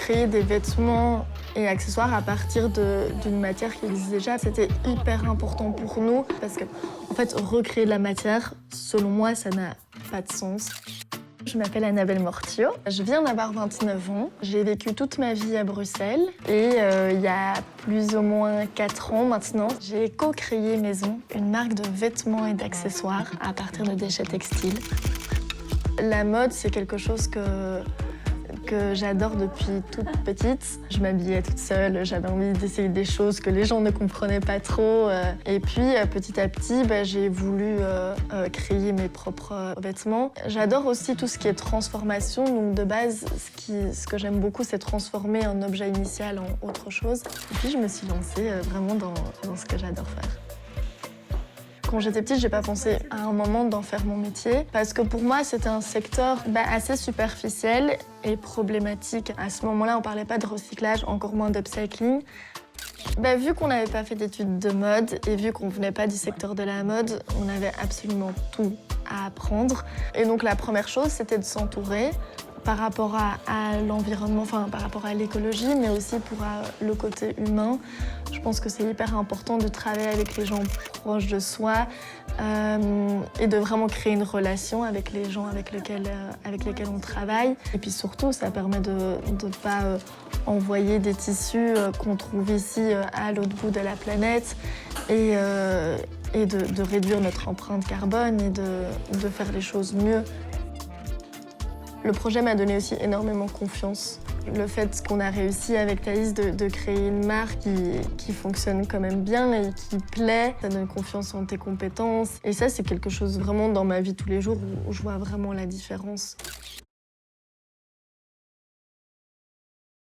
créer des vêtements et accessoires à partir d'une matière qui existe déjà. C'était hyper important pour nous parce que, en fait, recréer de la matière, selon moi, ça n'a pas de sens. Je m'appelle Annabelle Mortio, je viens d'avoir 29 ans. J'ai vécu toute ma vie à Bruxelles et il y a plus ou moins 4 ans maintenant, j'ai co-créé Maison, une marque de vêtements et d'accessoires à partir de déchets textiles. La mode, c'est quelque chose que j'adore depuis toute petite. Je m'habillais toute seule, j'avais envie d'essayer des choses que les gens ne comprenaient pas trop. Et puis, petit à petit, j'ai voulu créer mes propres vêtements. J'adore aussi tout ce qui est transformation. Donc, de base, ce que j'aime beaucoup, c'est transformer un objet initial en autre chose. Et puis, je me suis lancée vraiment dans ce que j'adore faire. Quand j'étais petite, j'ai pas pensé à un moment d'en faire mon métier parce que pour moi, c'était un secteur assez superficiel et problématique. À ce moment-là, on parlait pas de recyclage, encore moins d'upcycling. Vu qu'on n'avait pas fait d'études de mode et vu qu'on venait pas du secteur de la mode, on avait absolument tout à apprendre. Et donc la première chose, c'était de s'entourer par rapport à l'environnement, enfin par rapport à l'écologie, mais aussi pour le côté humain. Je pense que c'est hyper important de travailler avec les gens proches de soi et de vraiment créer une relation avec les gens avec lesquels on travaille. Et puis surtout, ça permet de ne pas envoyer des tissus qu'on trouve ici à l'autre bout de la planète et de réduire notre empreinte carbone et de faire les choses mieux. Le projet m'a donné aussi énormément confiance. Le fait qu'on a réussi avec Thaïs de créer une marque qui fonctionne quand même bien et qui plaît, ça donne confiance en tes compétences. Et ça, c'est quelque chose vraiment dans ma vie tous les jours où je vois vraiment la différence.